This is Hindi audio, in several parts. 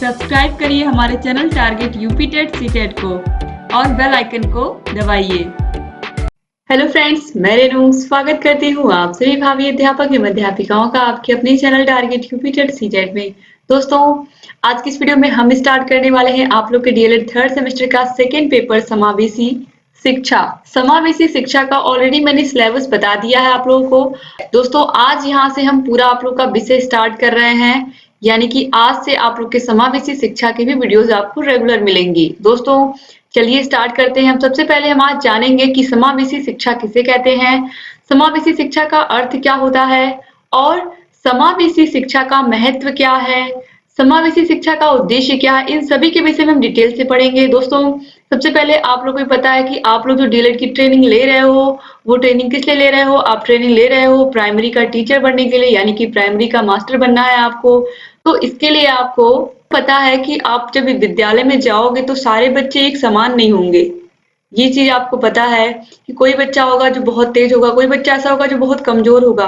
सब्सक्राइब करिए हमारे channel target UP TET CTET को और बेल आइकन को दबाइए। हेलो फ्रेंड्स, मैं रेनू स्वागत करती हूँ आप सभी भावी अध्यापक एवं अध्यापिकाओं का आपके अपने channel target UP TET CTET में। दोस्तों, आज की इस वीडियो में हम स्टार्ट करने वाले हैं आप लोग के डीएलएड थर्ड सेमेस्टर का सेकेंड पेपर समावेशी शिक्षा। समावेशी शिक्षा का ऑलरेडी मैंने सिलेबस बता दिया है आप लोगों को। दोस्तों, आज यहाँ से हम पूरा आप लोग का विषय स्टार्ट कर रहे हैं, यानी कि आज से आप लोग के समावेशी शिक्षा की भी वीडियोस आपको रेगुलर मिलेंगी। दोस्तों, चलिए स्टार्ट करते हैं। हम सबसे पहले हम आज जानेंगे कि समावेशी शिक्षा किसे कहते हैं, समावेशी शिक्षा का अर्थ क्या होता है और समावेशी शिक्षा का महत्व क्या है, समावेशी शिक्षा का उद्देश्य क्या है। इन सभी के विषय में हम डिटेल से पढ़ेंगे। दोस्तों, सबसे पहले आप लोगों को पता है कि आप लोग जो डीएलएड की ट्रेनिंग ले रहे हो, वो ट्रेनिंग किस लिए ले रहे हो? आप ट्रेनिंग ले रहे हो प्राइमरी का टीचर बनने के लिए, यानी कि प्राइमरी का मास्टर बनना है आपको। तो इसके लिए आपको पता है कि आप जब विद्यालय में जाओगे तो सारे बच्चे एक समान नहीं होंगे। ये चीज आपको पता है कि कोई बच्चा होगा जो बहुत तेज होगा, कोई बच्चा ऐसा होगा जो बहुत कमजोर होगा,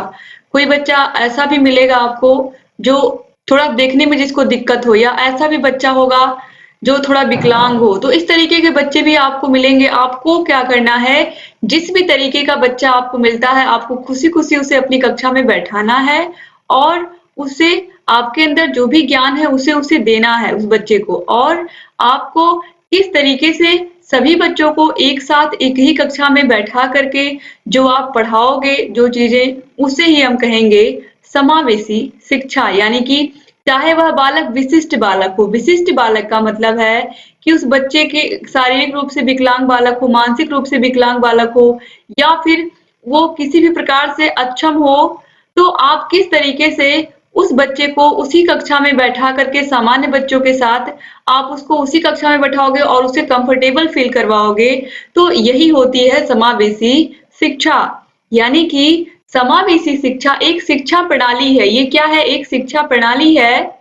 कोई बच्चा ऐसा भी मिलेगा आपको जो थोड़ा देखने में जिसको दिक्कत हो, या ऐसा भी बच्चा होगा जो थोड़ा विकलांग हो। तो इस तरीके के बच्चे भी आपको मिलेंगे। आपको क्या करना है, जिस भी तरीके का बच्चा आपको मिलता है आपको खुशी खुशी उसे अपनी कक्षा में बैठाना है और उसे आपके अंदर जो भी ज्ञान है उसे उसे देना है उस बच्चे को। और आपको किस तरीके से सभी बच्चों को एक साथ एक ही कक्षा में बैठा करके जो आप पढ़ाओगे, जो चीजें, उसे ही हम कहेंगे समावेशी शिक्षा। यानी कि चाहे वह बालक विशिष्ट बालक हो, विशिष्ट बालक का मतलब है कि उस बच्चे के शारीरिक रूप से विकलांग बालक हो, मानसिक रूप से विकलांग बालक हो, या फिर वो किसी भी प्रकार से अक्षम हो, तो आप किस तरीके से उस बच्चे को उसी कक्षा में बैठा करके सामान्य बच्चों के साथ आप उसको उसी कक्षा में बैठाओगे और उसे कंफर्टेबल फील करवाओगे। तो यही होती है समावेशी शिक्षा। यानी कि समावेशी शिक्षा एक शिक्षा प्रणाली है। ये क्या है? एक शिक्षा प्रणाली है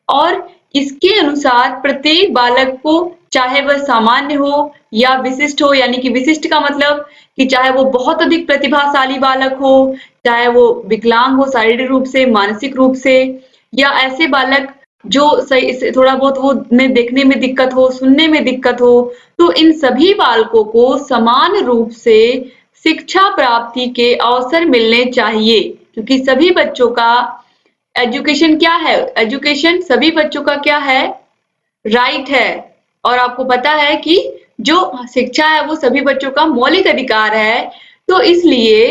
और इसके अनुसार प्रत्येक बालक को, चाहे वह सामान्य हो या विशिष्ट हो, यानी कि विशिष्ट का मतलब कि चाहे वो बहुत अधिक प्रतिभाशाली बालक हो, चाहे वो विकलांग हो शारीरिक रूप से, मानसिक रूप से, या ऐसे बालक जो सही से थोड़ा बहुत वो में देखने में दिक्कत हो, सुनने में दिक्कत हो, तो इन सभी बालकों को समान रूप से शिक्षा प्राप्ति के अवसर मिलने चाहिए। क्योंकि सभी बच्चों का एजुकेशन क्या है, एजुकेशन सभी बच्चों का क्या है, राइट है। और आपको पता है कि जो शिक्षा है वो सभी बच्चों का मौलिक अधिकार है। तो इसलिए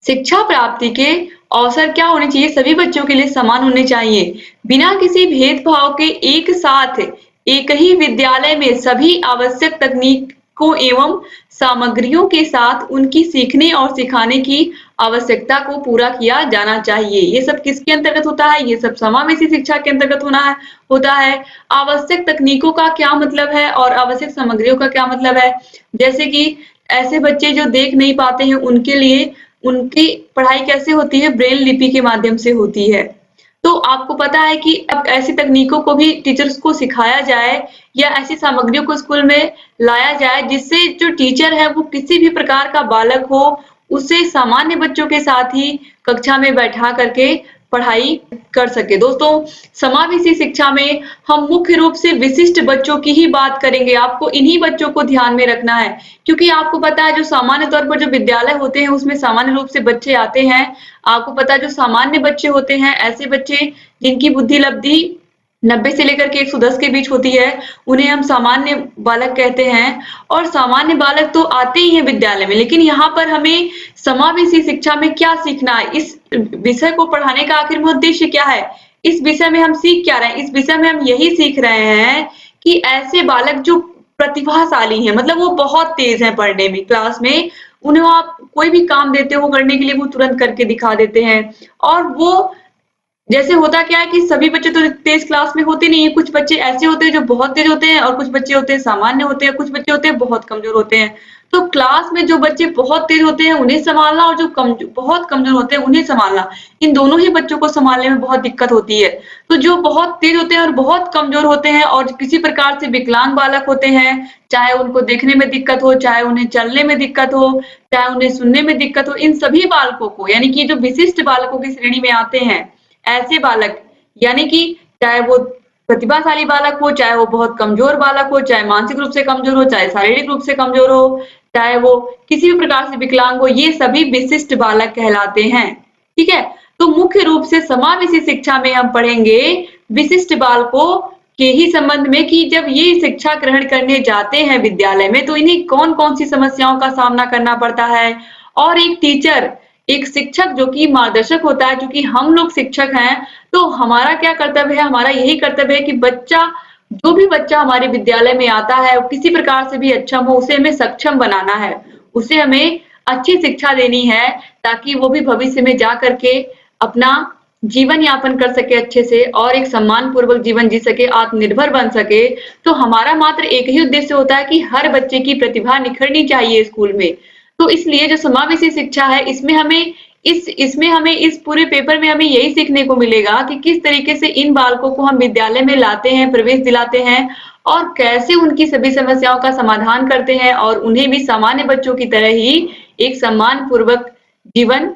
शिक्षा प्राप्ति के अवसर क्या होने चाहिए, सभी बच्चों के लिए समान होने चाहिए, बिना किसी भेदभाव के एक साथ एक ही विद्यालय में सभी आवश्यक तकनीकों एवं सामग्रियों के साथ उनकी सीखने और सिखाने की आवश्यकता को पूरा किया जाना चाहिए। ये सब किसके अंतर्गत होता है? ये सब समावेशी शिक्षा के अंतर्गत होता है। आवश्यक तकनीकों का क्या मतलब है और आवश्यक सामग्रियों का क्या मतलब है? जैसे कि ऐसे बच्चे जो देख नहीं पाते हैं उनके लिए उनकी पढ़ाई कैसे होती है? ब्रेल लिपि के माध्यम से होती है। तो आपको पता है कि अब ऐसी तकनीकों को भी टीचर्स को सिखाया जाए या ऐसी सामग्रियों को स्कूल में लाया जाए जिससे जो टीचर है वो किसी भी प्रकार का बालक हो उसे सामान्य बच्चों के साथ ही कक्षा में बैठा करके पढ़ाई कर सके। दोस्तों, समावेशी शिक्षा में हम मुख्य रूप से विशिष्ट बच्चों की ही बात करेंगे। आपको इन्हीं बच्चों को ध्यान में रखना है, क्योंकि आपको पता है जो सामान्य तौर पर जो विद्यालय होते हैं उसमें सामान्य रूप से बच्चे आते हैं। आपको पता है जो सामान्य बच्चे होते हैं, ऐसे बच्चे जिनकी बुद्धि लब्धि 90 से लेकर के 110 के बीच होती है, उन्हें हम सामान्य बालक कहते हैं। और सामान्य बालक तो आते ही हैं विद्यालय में, लेकिन यहाँ पर हमें समावेशी शिक्षा में क्या सीखना है, इस विषय को पढ़ाने का आखिर में उद्देश्य क्या है, इस विषय में हम सीख क्या रहे हैं? इस विषय में हम यही सीख रहे हैं कि ऐसे बालक जो प्रतिभाशाली हैं, मतलब वो बहुत तेज हैं पढ़ने में, क्लास में उन्हें आप कोई भी काम देते हो करने के लिए वो तुरंत करके दिखा देते हैं। और वो जैसे होता क्या है कि सभी बच्चे तो तेज क्लास में होते नहीं है, कुछ बच्चे ऐसे होते हैं जो बहुत तेज होते हैं और कुछ बच्चे होते हैं सामान्य होते हैं, कुछ बच्चे होते हैं बहुत कमजोर होते हैं। तो क्लास में जो बच्चे बहुत तेज होते हैं उन्हें संभालना और जो बहुत कमजोर होते हैं उन्हें संभालना, इन दोनों ही बच्चों को संभालने में बहुत दिक्कत होती है। तो जो बहुत तेज होते हैं और बहुत कमजोर होते हैं और किसी प्रकार से विकलांग बालक होते हैं, चाहे उनको देखने में दिक्कत हो, चाहे उन्हें चलने में दिक्कत हो, चाहे उन्हें सुनने में दिक्कत हो, इन सभी बालकों को, यानी कि जो विशिष्ट बालकों की श्रेणी में आते हैं ऐसे बालक, यानी कि चाहे वो प्रतिभाशाली बालक हो, चाहे वो बहुत कमजोर बालक हो, चाहे मानसिक रूप से कमजोर हो, चाहे शारीरिक रूप से कमजोर हो, चाहे वो किसी भी प्रकार से विकलांग हो, ये सभी विशिष्ट बालक कहलाते हैं। ठीक है, तो मुख्य रूप से समावेशी शिक्षा में हम पढ़ेंगे विशिष्ट बालकों के ही संबंध में कि जब ये शिक्षा ग्रहण करने जाते हैं विद्यालय में तो इन्हें कौन-कौन सी समस्याओं का सामना करना पड़ता है और एक टीचर, एक शिक्षक जो कि मार्गदर्शक होता है, क्योंकि हम लोग शिक्षक हैं, तो हमारा क्या कर्तव्य है? हमारा यही कर्तव्य है कि जो भी बच्चा हमारे विद्यालय में आता है, वो किसी प्रकार से भी अक्षम हो, उसे हमें सक्षम बनाना है। उसे हमें अच्छी शिक्षा देनी है, ताकि वो भी भविष्य में जा कर के अपना जीवन यापन कर सके अच्छे से और एक सम्मान पूर्वक जीवन जी सके, आत्मनिर्भर बन सके। तो हमारा मात्र एक ही उद्देश्य होता है कि हर बच्चे की प्रतिभा निखरनी चाहिए स्कूल में। तो इसलिए जो समावेशी शिक्षा है, इसमें हमें इस पूरे पेपर में हमें यही सीखने को मिलेगा कि किस तरीके से इन बालकों को हम विद्यालय में लाते हैं, प्रवेश दिलाते हैं और कैसे उनकी सभी समस्याओं का समाधान करते हैं और उन्हें भी सामान्य बच्चों की तरह ही एक सम्मान पूर्वक जीवन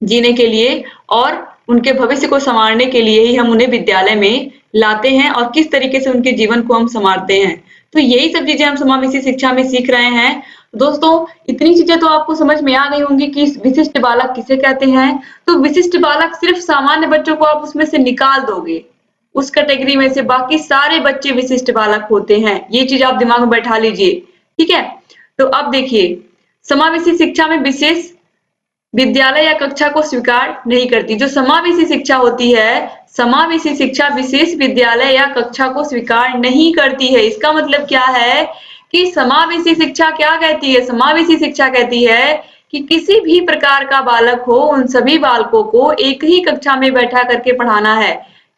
जीने के लिए और उनके भविष्य को संवारने के लिए ही हम उन्हें विद्यालय में लाते हैं और किस तरीके से उनके जीवन को हम संवारते हैं। तो यही सब चीजें हम समावेशी शिक्षा में सीख रहे हैं। दोस्तों, इतनी चीजें तो आपको समझ में आ गई होंगी कि विशिष्ट बालक किसे कहते हैं। तो विशिष्ट बालक सिर्फ सामान्य बच्चों को आप उसमें से निकाल दोगे, उस कैटेगरी में से बाकी सारे बच्चे विशिष्ट बालक होते हैं। ये चीज आप दिमाग में बैठा लीजिए, ठीक है। तो अब देखिए, समावेशी शिक्षा में विशेष विद्यालय या कक्षा को स्वीकार नहीं करती। जो समावेशी शिक्षा होती है, समावेशी शिक्षा विशेष विद्यालय या कक्षा को स्वीकार नहीं करती है। इसका मतलब क्या है कि समावेशी शिक्षा क्या कहती है? समावेशी शिक्षा कहती है कि किसी भी प्रकार का बालक हो, उन सभी बालकों को एक ही कक्षा में बैठा करके पढ़ाना है।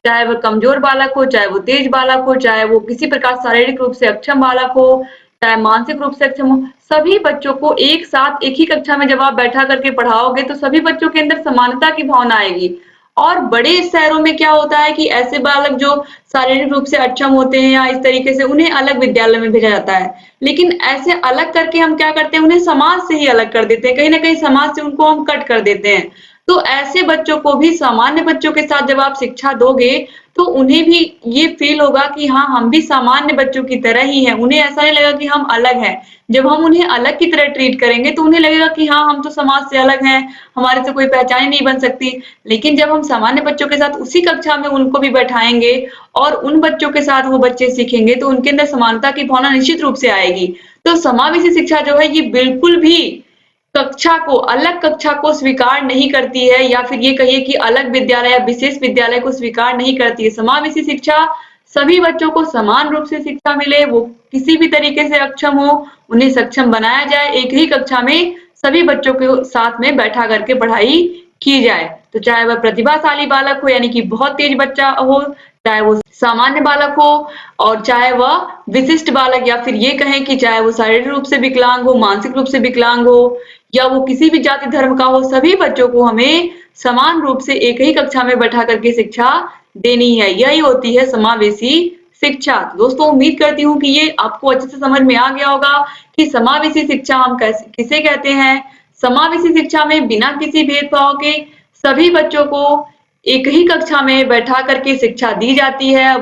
चाहे वो कमजोर बालक हो, चाहे वो तेज बालक हो, चाहे वो किसी प्रकार शारीरिक रूप से अक्षम बालक हो, चाहे मानसिक रूप से अक्षम हो, सभी बच्चों को एक साथ एक ही कक्षा में जब आप बैठा करके पढ़ाओगे तो सभी बच्चों के अंदर समानता की भावना आएगी। और बड़े शहरों में क्या होता है कि ऐसे बालक जो शारीरिक रूप से अक्षम होते हैं या इस तरीके से उन्हें अलग विद्यालय में भेजा जाता है। लेकिन ऐसे अलग करके हम क्या करते हैं, उन्हें समाज से ही अलग कर देते हैं, कहीं ना कहीं समाज से उनको हम कट कर देते हैं। तो ऐसे बच्चों को भी सामान्य बच्चों के साथ जब आप शिक्षा दोगे तो उन्हें भी ये फील होगा कि हाँ, हम भी सामान्य बच्चों की तरह ही हैं। उन्हें ऐसा नहीं लगेगा कि हम अलग हैं। जब हम उन्हें अलग की तरह ट्रीट करेंगे तो उन्हें लगेगा कि हाँ, हम तो समाज से अलग हैं, हमारे से कोई पहचान ही नहीं बन सकती। लेकिन जब हम सामान्य बच्चों के साथ उसी कक्षा में उनको भी बैठाएंगे और उन बच्चों के साथ वो बच्चे सीखेंगे तो उनके अंदर समानता की भावना निश्चित रूप से आएगी। तो समावेशी शिक्षा जो है ये बिल्कुल भी अलग कक्षा को स्वीकार नहीं करती है, या फिर ये कहिए कि अलग विद्यालय या विशेष विद्यालय को स्वीकार नहीं करती है। समावेशी शिक्षा सभी बच्चों को समान रूप से शिक्षा मिले, वो किसी भी तरीके से अक्षम हो, उन्हें सक्षम बनाया जाए, एक ही कक्षा में सभी बच्चों के साथ में बैठा करके पढ़ाई की जाए। तो चाहे वह प्रतिभाशाली बालक हो यानी कि बहुत तेज बच्चा हो, चाहे वो सामान्य बालक हो और चाहे वह विशिष्ट बालक, या फिर ये कहें कि चाहे वो शारीरिक रूप से विकलांग हो, मानसिक रूप से विकलांग हो या वो किसी भी जाति धर्म का हो, सभी बच्चों को हमें समान रूप से एक ही कक्षा में बैठा करके शिक्षा देनी है। यही होती है समावेशी शिक्षा। तो दोस्तों, उम्मीद करती हूँ कि ये आपको अच्छे से समझ में आ गया होगा कि समावेशी शिक्षा हम किसे कहते हैं। समावेशी शिक्षा में बिना किसी भेदभाव के सभी बच्चों को एक ही कक्षा में बैठा करके शिक्षा दी जाती है।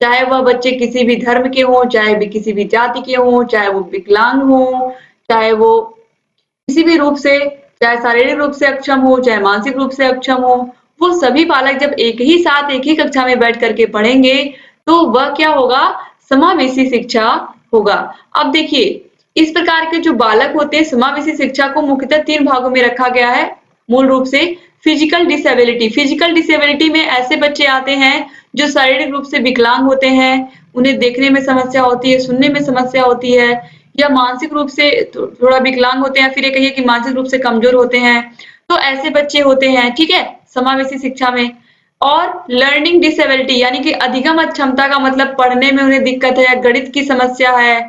चाहे वह बच्चे किसी भी धर्म के हों, चाहे भी किसी भी जाति के हों, चाहे वो विकलांग हों, चाहे वो किसी भी रूप से, चाहे शारीरिक रूप से अक्षम हो, चाहे मानसिक रूप से अक्षम हो, वो सभी बालक जब एक ही साथ एक ही कक्षा में बैठ करके पढ़ेंगे तो वह क्या होगा, समावेशी शिक्षा होगा। अब देखिए, इस प्रकार के जो बालक होते हैं, समावेशी शिक्षा को मुख्यतः 3 भागों में रखा गया है। मूल रूप से फिजिकल डिसेबिलिटी में ऐसे बच्चे आते हैं जो शारीरिक रूप से विकलांग होते हैं, उन्हें देखने में समस्या होती है, सुनने में समस्या होती है, या मानसिक रूप से थोड़ा विकलांग होते हैं, फिर ये कहिए कि मानसिक रूप से कमजोर होते हैं। तो ऐसे बच्चे होते हैं, ठीक है, समावेशी शिक्षा में। और लर्निंग डिसेबिलिटी यानी कि अधिगम अक्षमता का मतलब पढ़ने में उन्हें दिक्कत है या गणित की समस्या है,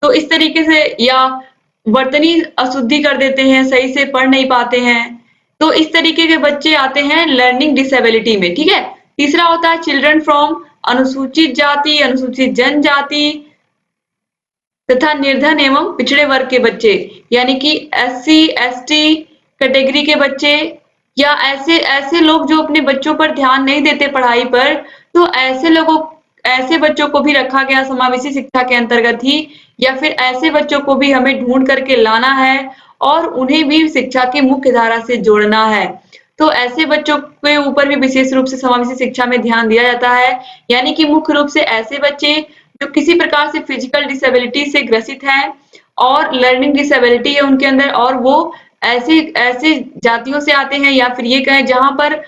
तो इस तरीके से, या वर्तनी अशुद्धि कर देते हैं, सही से पढ़ नहीं पाते हैं, तो इस तरीके के बच्चे आते हैं लर्निंग डिसेबिलिटी में, ठीक है। तीसरा होता है चिल्ड्रन फ्रॉम अनुसूचित जाति, अनुसूचित जनजाति तथा निर्धन एवं पिछड़े वर्ग के बच्चे, यानी कि SC ST कैटेगरी के बच्चे, या ऐसे लोग जो अपने बच्चों पर ध्यान नहीं देते पढ़ाई पर, तो ऐसे बच्चों को भी रखा गया समावेशी शिक्षा के अंतर्गत ही, या फिर ऐसे बच्चों को भी हमें ढूंढ करके लाना है और उन्हें भी शिक्षा की मुख्य धारा से जोड़ना है। तो ऐसे बच्चों के ऊपर भी विशेष रूप से समावेशी शिक्षा में ध्यान दिया जाता है, यानी कि मुख्य रूप से ऐसे बच्चे जो किसी प्रकार से फिजिकल डिसेबिलिटी से ग्रसित हैं और लर्निंग डिसेबिलिटी है उनके अंदर, और वो ऐसे ऐसे जातियों से आते हैं, या फिर ये कहें जहां पर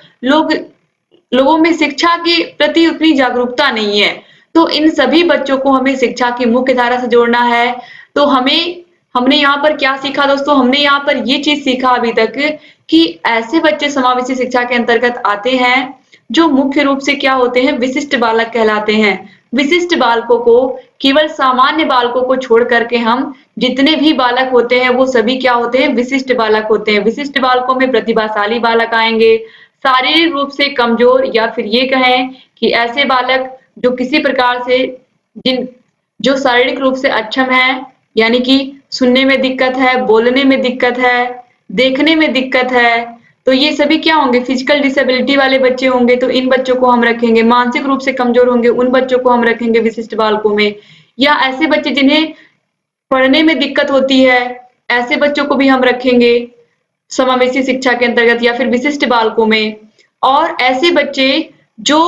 लोगों में शिक्षा के प्रति उतनी जागरूकता नहीं है। तो इन सभी बच्चों को हमें शिक्षा की मुख्य धारा से जोड़ना है। तो हमने यहाँ पर क्या सीखा दोस्तों? हमने यहाँ पर ये चीज सीखा अभी तक कि ऐसे बच्चे समावेशी शिक्षा के अंतर्गत आते हैं जो मुख्य रूप से क्या होते हैं, विशिष्ट बालक कहलाते हैं। विशिष्ट बालकों को, केवल सामान्य बालकों को छोड़ करके हम जितने भी बालक होते हैं वो सभी क्या होते हैं, विशिष्ट बालक होते हैं। विशिष्ट बालकों में प्रतिभाशाली बालक आएंगे, शारीरिक रूप से कमजोर, या फिर ये कहें कि ऐसे बालक जो किसी प्रकार से जिन जो शारीरिक रूप से अक्षम है, यानी कि सुनने में दिक्कत है, बोलने में दिक्कत है, देखने में दिक्कत है, तो ये सभी क्या होंगे, फिजिकल डिसेबिलिटी वाले बच्चे होंगे। तो इन बच्चों को हम रखेंगे। मानसिक रूप से कमजोर होंगे, उन बच्चों को हम रखेंगे विशिष्ट बालकों में। या ऐसे बच्चे जिन्हें पढ़ने में दिक्कत होती है, ऐसे बच्चों को भी हम रखेंगे समावेशी शिक्षा के अंतर्गत या फिर विशिष्ट बालकों में। और ऐसे बच्चे जो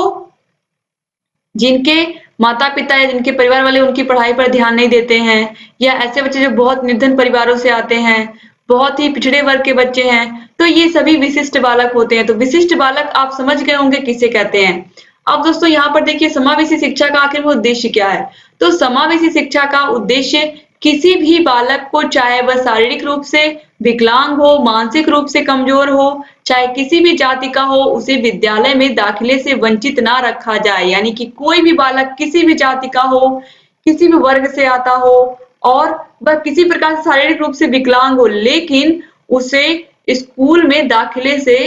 जिनके माता-पिता या जिनके परिवार वाले उनकी पढ़ाई पर ध्यान नहीं देते हैं, या ऐसे बच्चे जो बहुत निर्धन परिवारों से आते हैं, बहुत ही पिछड़े वर्ग के बच्चे हैं, तो ये सभी विशिष्ट बालक होते हैं। तो विशिष्ट बालक आप समझ गए होंगे किसे कहते हैं। अब दोस्तों यहाँ पर देखिए समावेशी शिक्षा का आखिर में उद्देश्य क्या है। तो समावेशी शिक्षा का उद्देश्य किसी भी बालक को, चाहे वह शारीरिक रूप से विकलांग हो, मानसिक रूप से कमजोर हो, चाहे किसी भी जाति का हो, उसे विद्यालय में दाखिले से वंचित ना रखा जाए। यानी कि कोई भी बालक किसी भी जाति का हो, किसी भी वर्ग से आता हो और वह किसी प्रकार से शारीरिक रूप से विकलांग हो, लेकिन उसे स्कूल में दाखिले से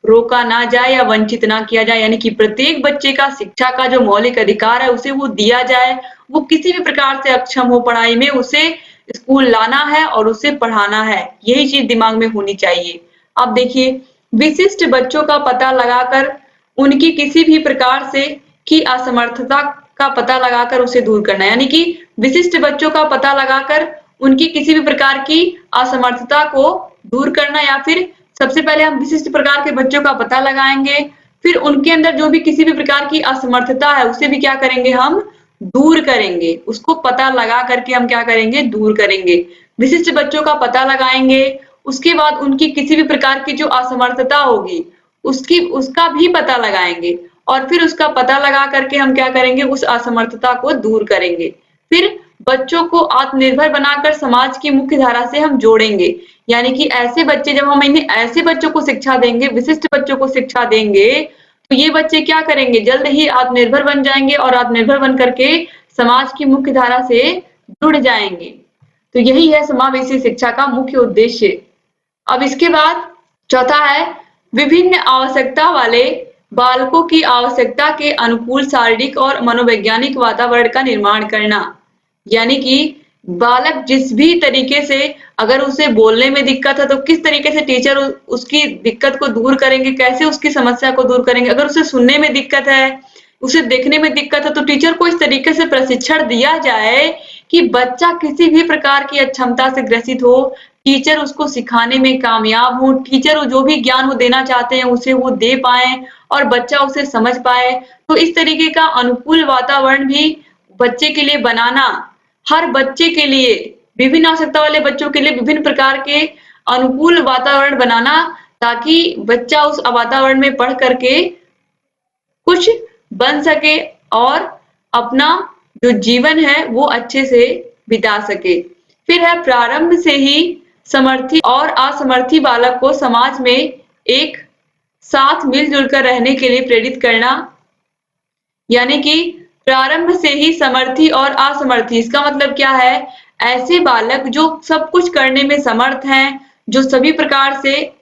रोका ना जाए या वंचित ना किया जाए। यानी कि प्रत्येक बच्चे का शिक्षा का जो मौलिक अधिकार है उसे वो दिया जाए। वो किसी भी प्रकार से अक्षम हो पढ़ाई में, उसे स्कूल लाना है और उसे पढ़ाना है। यही चीज दिमाग में होनी चाहिए। अब देखिए, विशिष्ट बच्चों का पता लगाकर उनकी किसी भी प्रकार से की असमर्थता का पता लगाकर उसे दूर करना। यानी कि विशिष्ट बच्चों का पता लगाकर उनकी किसी भी प्रकार की असमर्थता को दूर करना, या फिर सबसे पहले हम विशिष्ट प्रकार के बच्चों का पता लगाएंगे, फिर उनके अंदर जो भी किसी भी प्रकार की असमर्थता है उसे भी क्या करेंगे, हम दूर करेंगे। उसको पता लगा करके हम क्या करेंगे, दूर करेंगे। विशिष्ट बच्चों का पता लगाएंगे, उसके बाद उनकी किसी भी प्रकार की जो असमर्थता होगी उसका भी पता लगाएंगे, और फिर उसका पता लगा करके हम क्या करेंगे, उस असमर्थता को दूर करेंगे। फिर बच्चों को आत्मनिर्भर बनाकर समाज की मुख्य धारा से हम जोड़ेंगे। यानी कि ऐसे बच्चे, जब हम इन्हें ऐसे बच्चों को शिक्षा देंगे, विशिष्ट बच्चों को शिक्षा देंगे, तो ये बच्चे क्या करेंगे, जल्द ही आत्मनिर्भर बन जाएंगे और आत्मनिर्भर बन करके समाज की मुख्य धारा से जुड़ जाएंगे। तो यही है समावेशी शिक्षा का मुख्य उद्देश्य। अब इसके बाद चौथा है विभिन्न आवश्यकता वाले बालकों की आवश्यकता के अनुकूल शारीरिक और मनोवैज्ञानिक वातावरण का निर्माण करना। यानी कि बालक जिस भी तरीके से, अगर उसे बोलने में दिक्कत है तो किस तरीके से टीचर उसकी दिक्कत को दूर करेंगे, कैसे उसकी समस्या को दूर करेंगे। अगर उसे सुनने में दिक्कत है, उसे देखने में दिक्कत है, तो टीचर को इस तरीके से प्रशिक्षण दिया जाए कि बच्चा किसी भी प्रकार की अक्षमता से ग्रसित हो, टीचर उसको सिखाने में कामयाब हो, टीचर जो भी ज्ञान वो देना चाहते हैं उसे वो दे पाए और बच्चा उसे समझ पाए। तो इस तरीके का अनुकूल वातावरण भी बच्चे के लिए बनाना, हर बच्चे के लिए, विभिन्न आवश्यकता वाले बच्चों के लिए विभिन्न प्रकार के अनुकूल वातावरण बनाना, ताकि बच्चा उस वातावरण में पढ़ करके कुछ बन सके और अपना जो जीवन है वो अच्छे से बिता सके। फिर है प्रारंभ से ही समर्थी और असमर्थी बालक को समाज में एक साथ मिलजुल कर रहने के लिए प्रेरित करना। यानी कि प्रारंभ से ही समर्थी और असमर्थी, इसका मतलब क्या है, ऐसे बालक जो सब कुछ करने में समर्थ हैं, जो सभी प्रकार से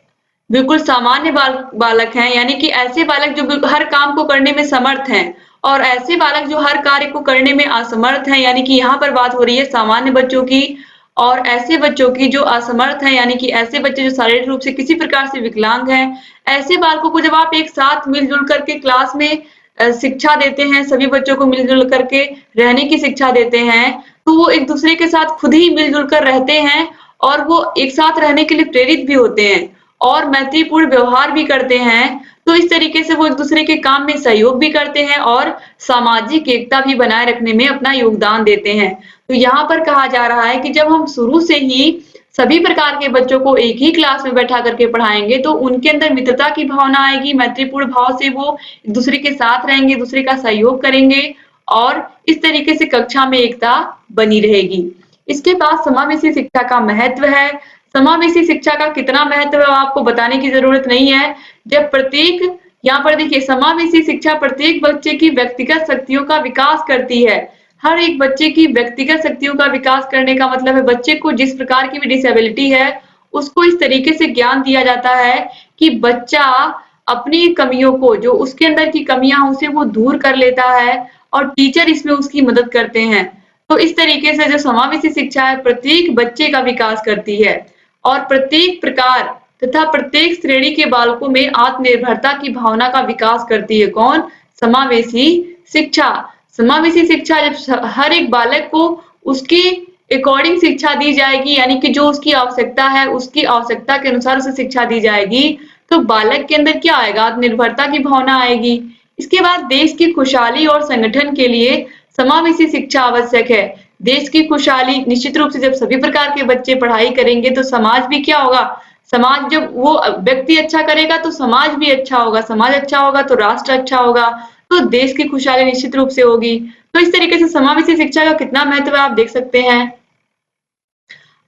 बिल्कुल सामान्य बालक हैं, यानी कि ऐसे बालक जो हर काम को करने में समर्थ हैं, और ऐसे बालक जो हर कार्य को करने में असमर्थ हैं, यानी कि यहाँ पर बात हो रही है सामान्य बच्चों की, और ऐसे बच्चों की जो असमर्थ हैं, यानी कि ऐसे बच्चे जो शारीरिक रूप से किसी प्रकार से विकलांग हैं। ऐसे बालकों को जब आप एक साथ मिलजुल करके क्लास में शिक्षा देते हैं, सभी बच्चों को मिलजुल करके रहने की शिक्षा देते हैं, तो वो एक दूसरे के साथ खुद ही मिलजुल कर रहते हैं और वो एक साथ रहने के लिए प्रेरित भी होते हैं और मैत्रीपूर्ण व्यवहार भी करते हैं। तो इस तरीके से वो एक दूसरे के काम में सहयोग भी करते हैं और सामाजिक एकता भी बनाए रखने में अपना योगदान देते हैं। तो यहाँ पर कहा जा रहा है कि जब हम शुरू से ही सभी प्रकार के बच्चों को एक ही क्लास में बैठा करके पढ़ाएंगे तो उनके अंदर मित्रता की भावना आएगी, मैत्रीपूर्ण भाव से वो एक दूसरे के साथ रहेंगे, दूसरे का सहयोग करेंगे और इस तरीके से कक्षा में एकता बनी रहेगी। इसके बाद समावेशी शिक्षा का महत्व है। समावेशी शिक्षा का कितना महत्व है आपको बताने की जरूरत नहीं है। जब प्रत्येक यहाँ पर देखिए समावेशी शिक्षा प्रत्येक बच्चे की व्यक्तिगत शक्तियों का विकास करती है। हर एक बच्चे की व्यक्तिगत शक्तियों का विकास करने का मतलब है बच्चे को जिस प्रकार की भी डिसेबिलिटी है उसको इस तरीके से ज्ञान दिया जाता है कि बच्चा अपनी कमियों को जो उसके अंदर की कमियां हैं उसे वो दूर कर लेता है और टीचर इसमें उसकी मदद करते हैं। तो इस तरीके से जो समावेशी शिक्षा है प्रत्येक बच्चे का विकास करती है और प्रत्येक प्रकार तथा प्रत्येक श्रेणी के बालकों में आत्मनिर्भरता की भावना का विकास करती है। कौन? समावेशी शिक्षा। समावेशी शिक्षा जब हर एक बालक को उसके अकॉर्डिंग शिक्षा दी जाएगी यानी कि जो उसकी आवश्यकता है उसकी आवश्यकता के अनुसार उसे शिक्षा दी जाएगी तो बालक के अंदर क्या आएगा? आत्मनिर्भरता की भावना आएगी। इसके बाद देश की खुशहाली और संगठन के लिए समावेशी शिक्षा आवश्यक है। देश की खुशहाली निश्चित रूप से जब सभी प्रकार के बच्चे पढ़ाई करेंगे तो समाज भी क्या होगा? समाज जब वो व्यक्ति अच्छा करेगा तो समाज भी अच्छा होगा, समाज अच्छा होगा तो राष्ट्र अच्छा होगा, तो देश की खुशहाली निश्चित रूप से होगी। तो इस तरीके से समावेशी शिक्षा का कितना महत्व है आप देख सकते हैं।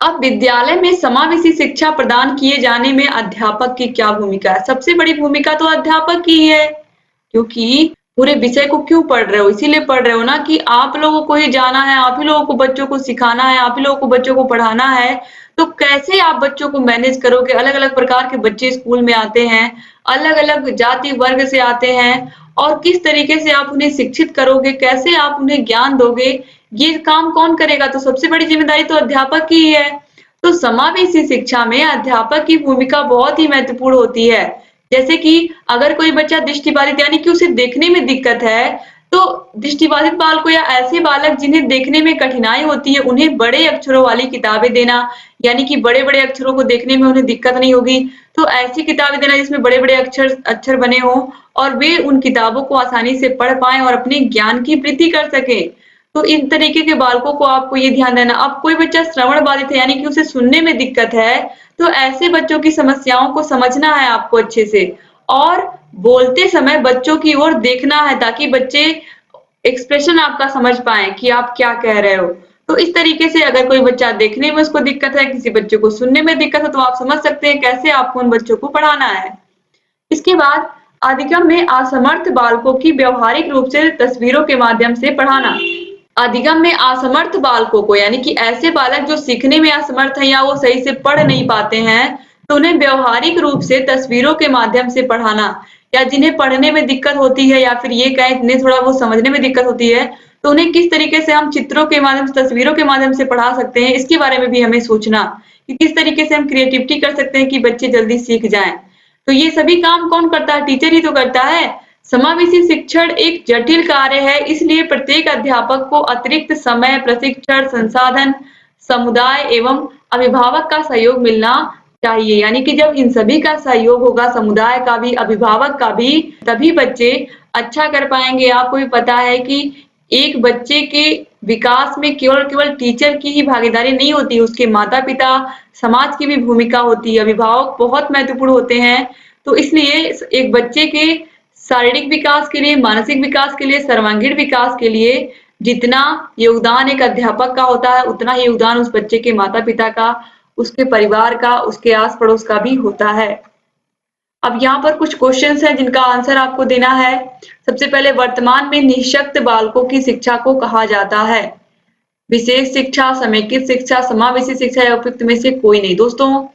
अब विद्यालय में समावेशी शिक्षा प्रदान किए जाने में अध्यापक की क्या भूमिका है? सबसे बड़ी भूमिका तो अध्यापक की है, क्योंकि पूरे विषय को क्यों पढ़ रहे हो? इसीलिए पढ़ रहे हो ना कि आप लोगों को ही जाना है, आप ही लोगों को बच्चों को सिखाना है, आप ही लोगों को बच्चों को पढ़ाना है। तो कैसे आप बच्चों को मैनेज करोगे? अलग-अलग प्रकार के बच्चे स्कूल में आते हैं, अलग-अलग जाति वर्ग से आते हैं और किस तरीके से आप उन्हें शिक्षित करोगे, कैसे आप उन्हें ज्ञान दोगे, ये काम कौन करेगा? तो सबसे बड़ी जिम्मेदारी तो अध्यापक की ही है। तो समावेशी शिक्षा में अध्यापक की भूमिका बहुत ही महत्वपूर्ण होती है। जैसे कि अगर कोई बच्चा दृष्टिबाधित यानी कि उसे देखने में दिक्कत है, तो दृष्टिबाधित बालक या ऐसे बालक जिन्हें देखने में कठिनाई होती है, उन्हें बड़े अक्षरों वाली किताबें देना, यानी कि बड़े-बड़े अक्षरों को देखने में उन्हें दिक्कत नहीं होगी। तो ऐसी किताबें देना जिसमें बड़े-बड़े अक्षर अक्षर बने हों और वे उन किताबों को आसानी से पढ़ पाएँ और अपने ज्ञान की वृद्धि कर सकें। तो इन तरीके के बालकों को आपको ये ध्यान देना। अब कोई बच्चा श्रवण बाधित है यानी कि उसे सुनने में दिक्कत है, तो ऐसे बच्चों की समस्याओं को समझना है आपको अच्छे से और बोलते समय बच्चों की ओर देखना है ताकि बच्चे एक्सप्रेशन आपका समझ पाएँ कि आप क्या कह रहे हो। तो इस तरीके से अगर कोई बच्चा देखने में उसको दिक्कत है, किसी बच्चे को सुनने में दिक्कत है, तो आप समझ सकते हैं कैसे आपको उन बच्चों को पढ़ाना है। इसके बाद अधिगम में असमर्थ बालकों की व्यवहारिक रूप से तस्वीरों के माध्यम से पढ़ाना। अधिगम में असमर्थ बालकों को यानी कि ऐसे बालक जो सीखने में असमर्थ हैं या वो सही से पढ़ नहीं पाते हैं, तो उन्हें व्यवहारिक रूप से तस्वीरों के माध्यम से पढ़ाना या जिन्हें पढ़ने में दिक्कत होती है या फिर ये कहें जिन्हें थोड़ा वो समझने में दिक्कत होती है, तो उन्हें किस तरीके से हम चित्रों के माध्यम से, तस्वीरों के माध्यम से पढ़ा सकते हैं, इसके बारे में भी हमें सोचना कि किस तरीके से हम क्रिएटिविटी कर सकते हैं कि बच्चे जल्दी सीख जाएं। तो ये सभी काम कौन करता है? टीचर ही तो करता है। समावेशी शिक्षण एक जटिल कार्य है, इसलिए प्रत्येक अध्यापक को अतिरिक्त समय, प्रशिक्षण, संसाधन, समुदाय एवं अभिभावक का सहयोग मिलना चाहिए। यानी कि जब इन सभी का सहयोग होगा, समुदाय का भी, अभिभावक का भी, तभी बच्चे अच्छा कर पाएंगे। आपको भी पता है कि एक बच्चे के विकास में केवल केवल टीचर की ही भागीदारी नहीं होती, उसके माता-पिता, समाज की भी भूमिका होती है, अभिभावक बहुत महत्वपूर्ण होते हैं। तो इसलिए एक बच्चे के शारीरिक विकास के लिए, मानसिक विकास के लिए, सर्वांगीण विकास के लिए जितना योगदान एक अध्यापक का होता है, उतना ही योगदान उस बच्चे के माता-पिता का, उसके परिवार का, उसके आस-पड़ोस का भी होता है। अब यहाँ पर कुछ क्वेश्चंस हैं जिनका आंसर आपको देना है। सबसे पहले वर्तमान में निःशक्त बालकों की शिक्षा को कहा जाता है। विशेष शिक्षा, समेकित शिक्षा, समावेशी शिक्षा या उपयुक्त में से कोई नहीं। दोस्तों,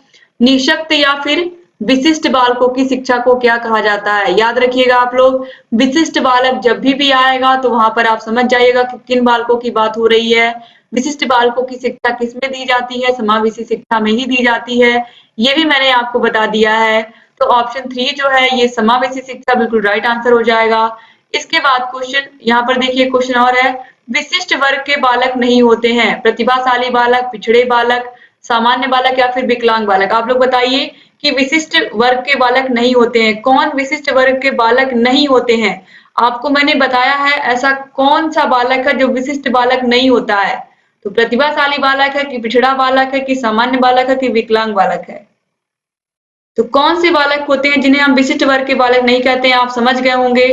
निःशक्त या फिर विशिष्ट बालकों की शिक्षा को क्या कहा जाता है? याद रखिएगा आप लोग, विशिष्ट बालक जब भी आएगा तो वहां पर आप समझ जाइएगा कि किन बालकों की बात हो रही है। विशिष्ट बालकों की शिक्षा किसमें दी जाती है? समावेशी शिक्षा में ही दी जाती है। ये भी मैंने आपको बता दिया है। तो ऑप्शन 3 जो है ये समावेशी शिक्षा बिल्कुल राइट आंसर हो जाएगा। इसके बाद क्वेश्चन यहाँ पर देखिए, क्वेश्चन और है, विशिष्ट वर्ग के बालक नहीं होते हैं, प्रतिभाशाली बालक, पिछड़े बालक, सामान्य बालक या फिर विकलांग बालक। आप लोग बताइए कि विशिष्ट वर्ग के बालक नहीं होते हैं, कौन विशिष्ट वर्ग के बालक नहीं होते हैं? आपको मैंने बताया है ऐसा कौन सा बालक है जो विशिष्ट बालक नहीं होता है। तो प्रतिभाशाली बालक है कि पिछड़ा बालक है कि सामान्य बालक है कि विकलांग बालक है? तो कौन से बालक होते हैं जिन्हें हम विशिष्ट वर्ग के बालक नहीं कहते हैं? आप समझ गए होंगे।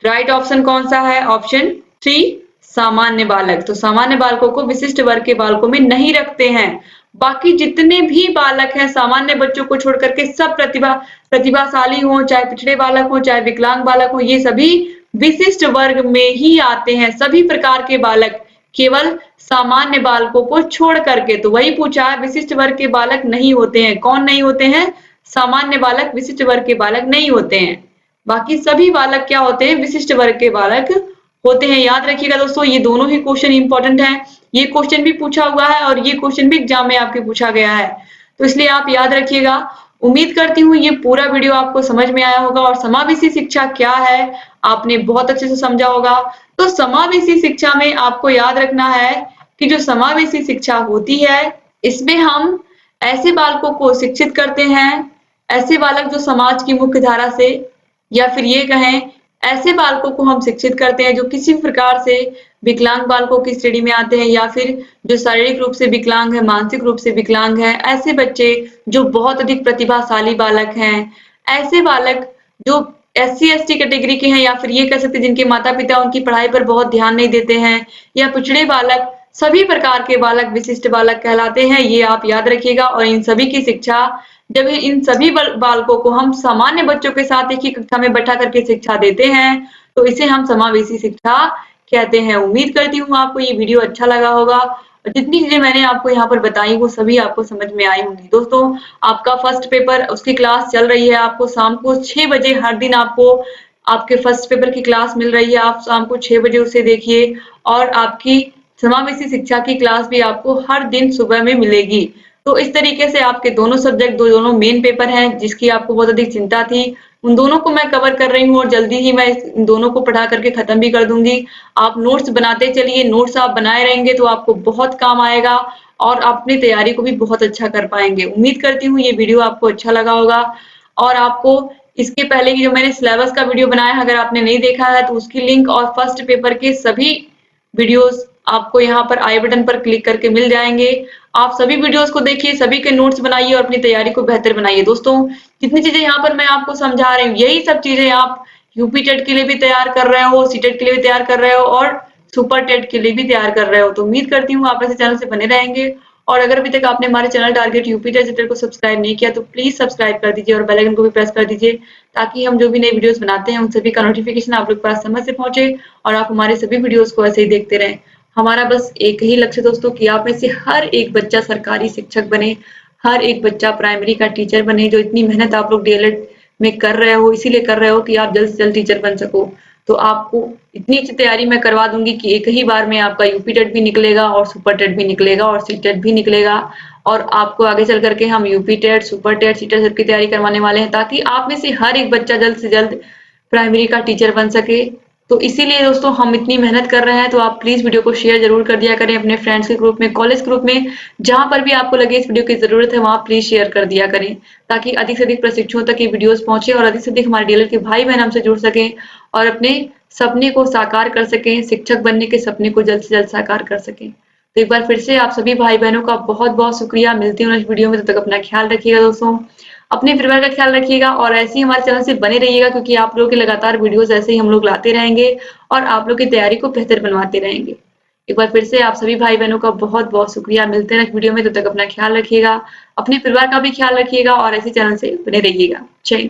राइट ऑप्शन कौन सा है? ऑप्शन 3, सामान्य बालक। तो सामान्य बालकों को विशिष्ट वर्ग के बालकों में नहीं रखते हैं। बाकी जितने भी बालक हैं सामान्य बच्चों को छोड़ करके सब प्रतिभाशाली हो, चाहे पिछड़े बालक हो, चाहे विकलांग बालक हो, ये सभी विशिष्ट वर्ग में ही आते हैं। सभी प्रकार के बालक, केवल सामान्य बालकों को छोड़ करके। तो वही पूछा है, विशिष्ट वर्ग के बालक नहीं होते हैं। कौन नहीं होते हैं? सामान्य बालक विशिष्ट वर्ग के बालक नहीं होते हैं। बाकी सभी बालक क्या होते हैं? विशिष्ट वर्ग के बालक होते हैं। याद रखिएगा दोस्तों, ये दोनों ही क्वेश्चन इंपॉर्टेंट हैं। ये क्वेश्चन भी पूछा हुआ है और ये क्वेश्चन भी एग्जाम में आपके पूछा गया है, तो इसलिए आप याद रखिएगा। उम्मीद करती हूँ ये पूरा वीडियो आपको समझ में आया होगा और समावेशी शिक्षा क्या है आपने बहुत अच्छे से समझा होगा। तो समावेशी शिक्षा में आपको याद रखना है कि जो समावेशी शिक्षा होती है, इसमें हम ऐसे बालकों को शिक्षित करते हैं, ऐसे बालक जो समाज की मुख्य धारा से, या फिर ये कहें ऐसे बालकों को हम शिक्षित करते हैं जो किसी प्रकार से विकलांग बालकों की श्रेणी में आते हैं, या फिर जो शारीरिक रूप से विकलांग है, मानसिक रूप से विकलांग है। ऐसे बच्चे जो बहुत अधिक प्रतिभाशाली बालक हैं, ऐसे बालक जो SC/ST कैटेगरी के हैं, या फिर ये कह सकते हैं जिनके माता पिता उनकी पढ़ाई पर बहुत ध्यान नहीं देते हैं, या पिछड़े बालक, सभी प्रकार के बालक विशिष्ट बालक कहलाते हैं। ये आप याद रखिएगा। और इन सभी की शिक्षा, जब इन सभी बालकों को हम सामान्य बच्चों के साथ एक ही कक्षा में बैठा करके शिक्षा देते हैं, तो इसे हम समावेशी शिक्षा कहते हैं। उम्मीद करती हूँ आपको ये वीडियो अच्छा लगा होगा और जितनी चीजें मैंने आपको यहाँ पर बताई वो सभी आपको समझ में आई होंगी। दोस्तों, आपका फर्स्ट पेपर, उसकी क्लास चल रही है। आपको शाम को 6 बजे हर दिन आपको आपके फर्स्ट पेपर की क्लास मिल रही है। आप शाम को 6 बजे उसे देखिए और आपकी समावेशी शिक्षा की क्लास भी आपको हर दिन सुबह में मिलेगी। तो इस तरीके से आपके दोनों सब्जेक्ट, दोनों मेन पेपर हैं जिसकी आपको बहुत अधिक चिंता थी, उन दोनों को मैं कवर कर रही हूँ और जल्दी ही मैं इन दोनों को पढ़ा करके खत्म भी कर दूंगी। आप नोट्स बनाते चलिए, नोट्स आप बनाए रहेंगे तो आपको बहुत काम आएगा और आप अपनी तैयारी को भी बहुत अच्छा कर पाएंगे। उम्मीद करती हूँ ये वीडियो आपको अच्छा लगा होगा और आपको इसके पहले की जो मैंने सिलेबस का वीडियो बनाया है, अगर आपने नहीं देखा है तो उसकी लिंक और फर्स्ट पेपर के सभी वीडियोस आपको यहाँ पर आई बटन पर क्लिक करके मिल जाएंगे। आप सभी वीडियोस को देखिए, सभी के नोट्स बनाइए और अपनी तैयारी को बेहतर बनाइए। दोस्तों, जितनी चीजें यहाँ पर मैं आपको समझा रही हूँ, यही सब चीजें आप यूपी टेट के लिए भी तैयार कर रहे हो, सीटेट के लिए भी तैयार कर रहे हो और सुपर टेट के लिए भी तैयार कर रहे हो। तो उम्मीद करती हूँ आप ऐसे चैनल से बने रहेंगे। और अगर अभी तक आपने हमारे channel target UP TET CTET को सब्सक्राइब नहीं किया तो प्लीज सब्सक्राइब कर दीजिए और बेल आइकन को भी प्रेस कर दीजिए, ताकि हम जो भी नई वीडियोस बनाते हैं उन सभी का नोटिफिकेशन आप लोग के पास समय से पहुंचे और आप हमारे सभी वीडियोस को ऐसे ही देखते रहें। हमारा बस एक ही लक्ष्य दोस्तों कि आप में से हर एक बच्चा सरकारी शिक्षक बने, हर एक बच्चा प्राइमरी का टीचर बने। जो इतनी मेहनत आप लोग DLED में कर रहे हो, इसीलिए कर रहे हो कि आप जल्द से जल्द टीचर बन सको। तो आपको इतनी अच्छी तैयारी मैं करवा दूंगी कि एक ही बार में आपका यूपी टेट भी निकलेगा और सुपर टेट भी निकलेगा और सीटेट भी निकलेगा। और आपको आगे चल करके हम UP TET, super TET, CTET सबकी तैयारी करवाने वाले हैं, ताकि आप में से हर एक बच्चा जल्द से जल्द प्राइमरी का टीचर बन सके। तो इसीलिए दोस्तों हम इतनी मेहनत कर रहे हैं। तो आप प्लीज वीडियो को शेयर जरूर कर दिया करें अपने फ्रेंड्स के ग्रुप में, कॉलेज ग्रुप में, जहां पर भी आपको लगे इस वीडियो की जरूरत है वहां प्लीज शेयर कर दिया करें, ताकि अधिक से अधिक प्रशिक्षुओं तक ये वीडियोस पहुंचे और अधिक से अधिक हमारे DLED के भाई बहन हमसे जुड़ सकें और अपने सपने को साकार कर सकें, शिक्षक बनने के सपने को जल्द से जल्द साकार कर सकें। तो एक बार फिर से आप सभी भाई बहनों का बहुत बहुत शुक्रिया। मिलती हूँ नेक्स्ट वीडियो में, तब तक अपना ख्याल रखिएगा दोस्तों, अपने परिवार का ख्याल रखिएगा और ऐसे ही हमारे चैनल से बने रहिएगा, क्योंकि आप लोगों के लगातार वीडियोस ऐसे ही हम लोग लाते रहेंगे और आप लोग की तैयारी को बेहतर बनवाते रहेंगे। एक बार फिर से आप सभी भाई बहनों का बहुत बहुत शुक्रिया। मिलते हैं नेक्स्ट वीडियो में, तब तक अपना ख्याल रखिएगा, अपने परिवार का भी ख्याल रखिएगा और ऐसे चैनल से बने रहिएगा। जय हिंद।